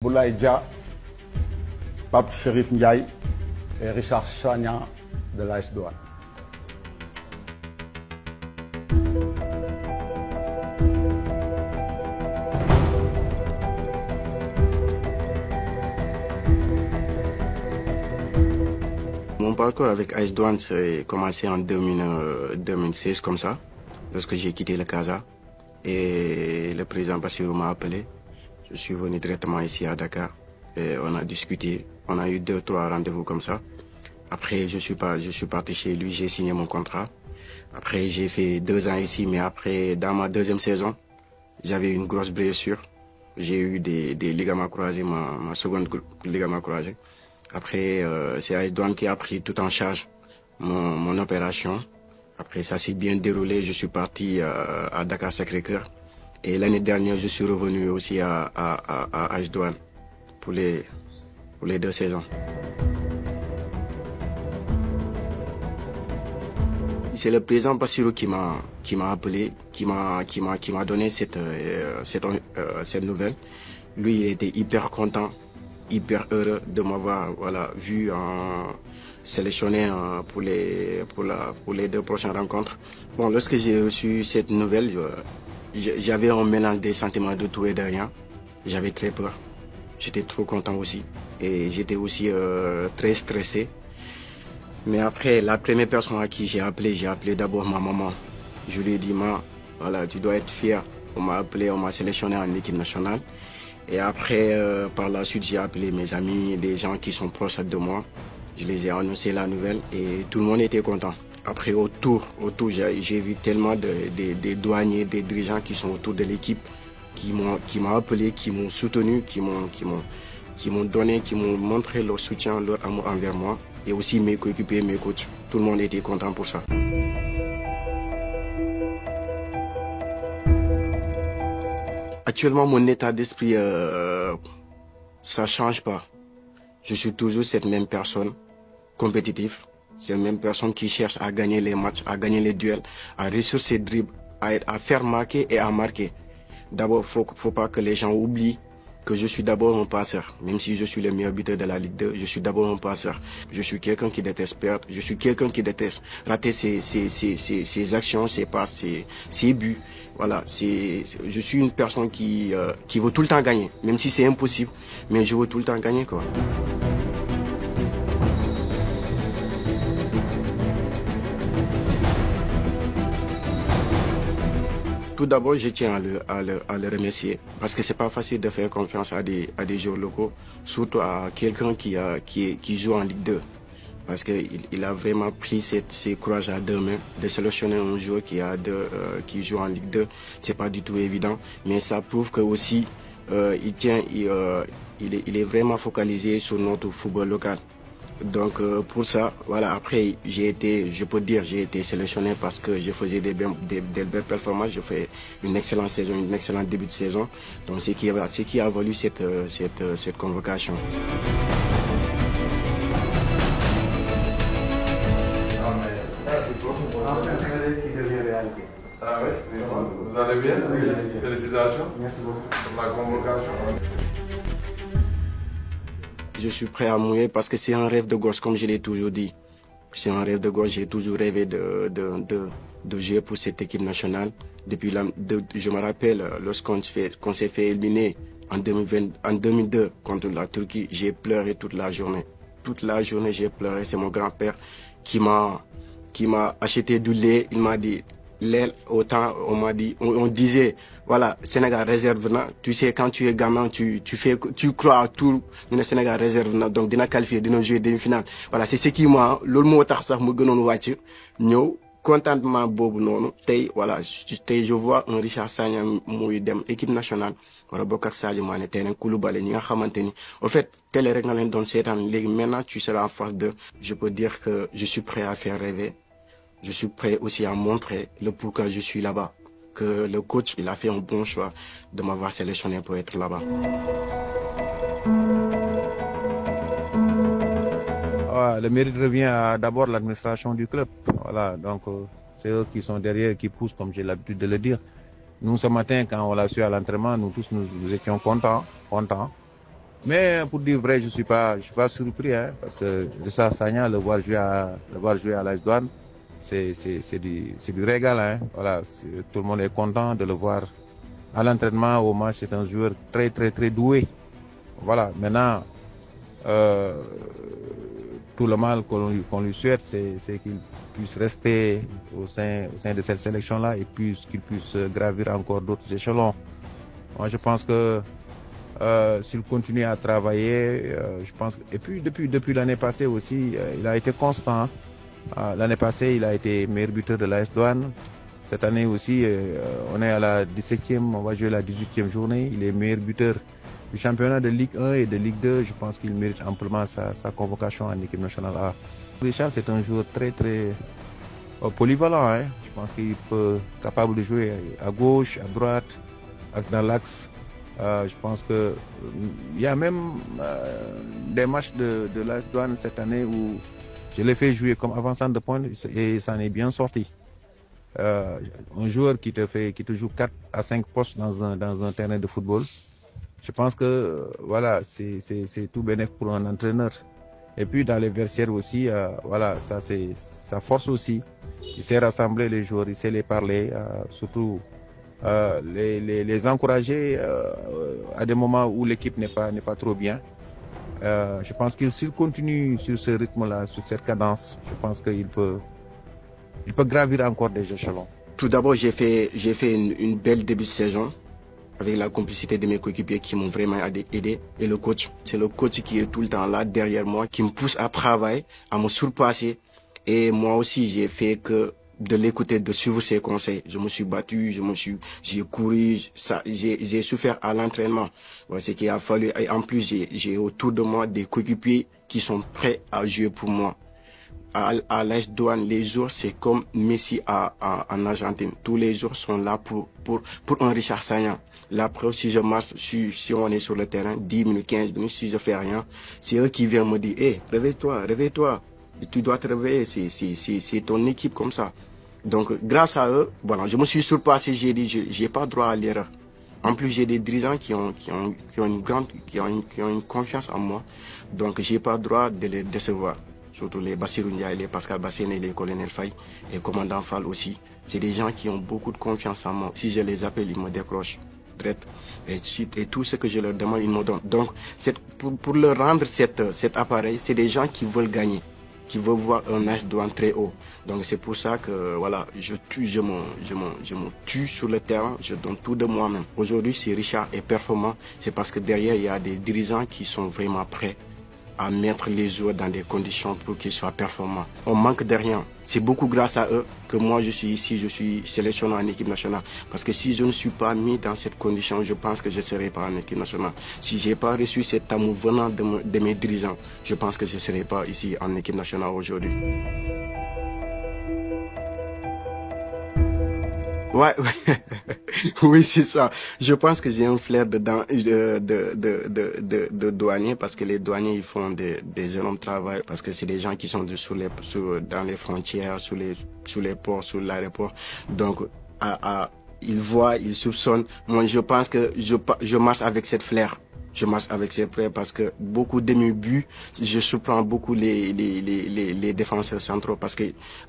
Boulaye Dia, Pape Chérif Ndiaye et Richard Sagna de l'AS Douanes. Mon parcours avec AS Douanes a commencé en 2016 comme ça, lorsque j'ai quitté le Casa et le président Bassirou m'a appelé. Je suis venu directement ici à Dakar et on a discuté, on a eu 2-3 rendez-vous comme ça. Après je suis parti chez lui, j'ai signé mon contrat. Après j'ai fait 2 ans ici, mais après dans ma deuxième saison, j'avais une grosse blessure. J'ai eu des ligaments croisés, ma seconde ligament croisé. Après, c'est AS Douanes qui a pris tout en charge mon opération. Après, ça s'est bien déroulé. Je suis parti à Dakar Sacré-Cœur. Et l'année dernière, je suis revenu aussi à AS Douanes pour les 2 saisons. C'est le président Bassirou qui m'a appelé, qui m'a donné cette nouvelle. Lui, il était hyper content, hyper heureux de m'avoir vu sélectionné pour les 2 prochaines rencontres. Bon, lorsque j'ai reçu cette nouvelle, j'avais un mélange des sentiments de tout et de rien. J'avais très peur. J'étais trop content aussi. Et j'étais aussi très stressé. Mais après, la première personne à qui j'ai appelé d'abord ma maman. Je lui ai dit, maman, voilà, tu dois être fier. On m'a appelé, on m'a sélectionné en équipe nationale. Et après, par la suite, j'ai appelé mes amis, des gens qui sont proches de moi. Je les ai annoncé la nouvelle et tout le monde était content. Après, autour, j'ai vu tellement des douaniers, des dirigeants qui sont autour de l'équipe, qui m'ont appelé, qui m'ont soutenu, qui m'ont donné, qui m'ont montré leur soutien, leur amour envers moi. Et aussi mes coéquipiers, mes coachs. Tout le monde était content pour ça. Actuellement, mon état d'esprit, ça ne change pas. Je suis toujours cette même personne, compétitive. C'est la même personne qui cherche à gagner les matchs, à gagner les duels, à réussir ses dribbles, à faire marquer et à marquer. D'abord, il ne faut pas que les gens oublient que je suis d'abord un passeur. Même si je suis le meilleur buteur de la Ligue 2, je suis d'abord un passeur. Je suis quelqu'un qui déteste perdre. Je suis quelqu'un qui déteste rater ses actions, ses passes, ses buts. Voilà, je suis une personne qui veut tout le temps gagner. Même si c'est impossible, mais je veux tout le temps gagner, quoi. Tout d'abord, je tiens à le remercier parce que c'est pas facile de faire confiance à des joueurs locaux, surtout à quelqu'un qui joue en Ligue 2. Parce qu'il a vraiment pris ses courages à 2 mains. De sélectionner un joueur qui joue en Ligue 2, c'est pas du tout évident. Mais ça prouve que aussi il est vraiment focalisé sur notre football local. Donc pour ça, voilà, après j'ai été sélectionné parce que je faisais des belles performances, je fais une excellente saison, une excellente début de saison. Donc c'est qui a valu cette convocation. Ah oui, vous allez bien? Félicitations. Merci beaucoup pour la convocation. Je suis prêt à mourir parce que c'est un rêve de gosse, comme je l'ai toujours dit. C'est un rêve de gosse, j'ai toujours rêvé de jouer pour cette équipe nationale. Je me rappelle, lorsqu'on s'est fait éliminer en 2002 contre la Turquie, j'ai pleuré toute la journée. Toute la journée, j'ai pleuré. C'est mon grand-père qui m'a acheté du lait. Il m'a dit, lait, autant, on disait, voilà, Sénégal réserve na. Tu sais, quand tu es gamin, tu crois à tout. Le Sénégal réserve na. Donc, dina qualifier, dina jouer demi-finale. Voilà, c'est ce qui m'a, l'ol mo tax sax mo gënon wacc ñew contentement bobu nonu tay voilà tay je vois un Richard Sagna muy dem équipe nationale wala bokk ak Sadio Mané tay nak Koulibaly ñi nga xamanteni au fait télé rek nga leen doon sétane légui maintenant tu seras en face de, je peux dire que je suis prêt à faire rêver. Je suis prêt aussi à montrer le pourquoi je suis là-bas. Que le coach, il a fait un bon choix de m'avoir sélectionné pour être là-bas. Le mérite revient d'abord à l'administration du club. Voilà, donc c'est eux qui sont derrière, qui poussent, comme j'ai l'habitude de le dire. Nous, ce matin, quand on l'a su à l'entraînement, nous tous, nous étions contents. Mais pour dire vrai, je suis pas surpris, hein, parce que Richard Sagna, le voir jouer à l'AS Douanes, c'est du régal, hein. Voilà, tout le monde est content de le voir à l'entraînement, au match. C'est un joueur très très très doué. Voilà, maintenant, tout le mal qu'on lui souhaite, c'est qu'il puisse rester au sein de cette sélection-là et puis qu'il puisse gravir encore d'autres échelons. Moi, je pense que s'il continue à travailler, je pense et puis depuis l'année passée aussi, il a été constant. L'année passée, il a été meilleur buteur de l'AS Douanes. Cette année aussi, on est à la 17e, on va jouer la 18e journée. Il est meilleur buteur du championnat de Ligue 1 et de Ligue 2. Je pense qu'il mérite amplement sa convocation en équipe nationale A. Richard, c'est un joueur très très polyvalent, hein. Je pense qu'il est capable de jouer à gauche, à droite, dans l'axe. Je pense que il y a même des matchs de l'AS Douanes cette année où je l'ai fait jouer comme avançant de pointe et ça en est bien sorti. Un joueur qui te joue 4 à 5 postes dans un terrain de football. Je pense que voilà, c'est tout bénéfique pour un entraîneur. Et puis dans les vestiaires aussi, voilà, ça c'est sa force aussi. Il sait rassembler les joueurs, il sait les parler, surtout les encourager à des moments où l'équipe n'est pas trop bien. Je pense qu'il s'il continue sur ce rythme-là, sur cette cadence, je pense qu'il peut gravir encore des échelons. Tout d'abord, j'ai fait une belle début de saison avec la complicité de mes coéquipiers qui m'ont vraiment aidé et le coach. C'est le coach qui est tout le temps là derrière moi, qui me pousse à travailler, à me surpasser. Et moi aussi, j'ai fait que de l'écouter, de suivre ses conseils. Je me suis battu, j'ai couru, j'ai souffert à l'entraînement. Voilà ce qu'il a fallu. Et en plus, j'ai autour de moi des coéquipiers qui sont prêts à jouer pour moi. À l'AS Douanes, les jours, c'est comme Messi en Argentine. Tous les jours sont là pour un Richard Sagna. La preuve, si je marche, si on est sur le terrain, 10 minutes, 15 minutes, si je fais rien, c'est eux qui viennent me dire, hey, réveille-toi. Tu dois te réveiller, c'est ton équipe comme ça. Donc, grâce à eux, voilà, je me suis surpassé, j'ai dit, j'ai pas droit à l'erreur. En plus, j'ai des dirigeants qui ont une confiance en moi. Donc, j'ai pas droit de les décevoir. Surtout les Bassirou Ndiaye, les Pascal Bassène, les colonel Faye et commandant Fall aussi. C'est des gens qui ont beaucoup de confiance en moi. Si je les appelle, ils me décrochent. Et tout ce que je leur demande, ils me donnent. Donc, pour leur rendre cet appareil, c'est des gens qui veulent gagner, qui veulent voir un AS Douanes très haut. Donc, c'est pour ça que, voilà, je me tue sur le terrain, je donne tout de moi-même. Aujourd'hui, si Richard est performant, c'est parce que derrière, il y a des dirigeants qui sont vraiment prêts à mettre les joueurs dans des conditions pour qu'ils soient performants. On manque de rien. C'est beaucoup grâce à eux que moi je suis ici, je suis sélectionné en équipe nationale. Parce que si je ne suis pas mis dans cette condition, je pense que je ne serai pas en équipe nationale. Si je n'ai pas reçu cet amour venant de mes dirigeants, je pense que je ne serai pas ici en équipe nationale aujourd'hui. Ouais, oui, c'est ça. Je pense que j'ai un flair de douanier parce que les douaniers, ils font des énormes travail parce que c'est des gens qui sont dans les frontières, sur les ports, sur l'aéroport. Donc, ils voient, ils soupçonnent. Moi, je pense que je marche avec cette flair. Je marche avec ces prêts parce que beaucoup de mes buts, je surprends beaucoup les défenseurs centraux parce que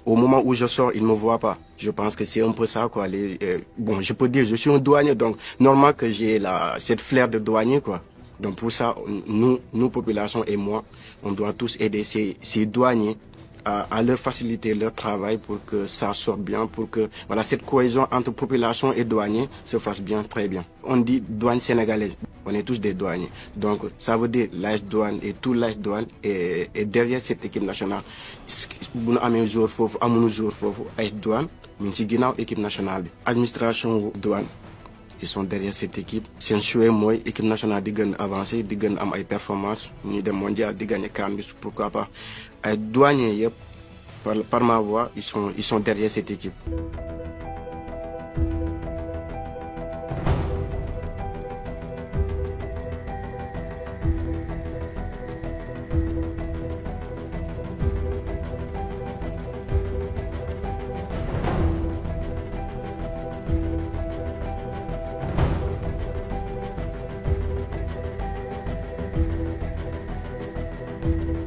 au moment où je sors, ils me voient pas. Je pense que c'est un peu ça, quoi. Bon, je peux dire, je suis un douanier, donc normal que j'ai cette flair de douanier, quoi. Donc pour ça, nous population et moi, on doit tous aider ces douaniers à leur faciliter leur travail pour que ça sorte bien, pour que voilà cette cohésion entre population et douaniers se fasse bien, très bien. On dit douane sénégalaise, on est tous des douaniers. Donc ça veut dire l'AS Douanes et tout l'AS Douanes est derrière cette équipe nationale. Bu ñu amee jour foofu amuñu jour foofu AS Douanes ñu ngi ci ginnaaw équipe nationale bi. Administration douane ils sont derrière cette équipe. Seen souhait mooy équipe nationale di gën avancer, di gën am ay performances, ñuy dem mondial, di gagner CAN bi, pourquoi pas. Ay douaniers yëpp par ma voix, ils sont derrière cette équipe. Thank you.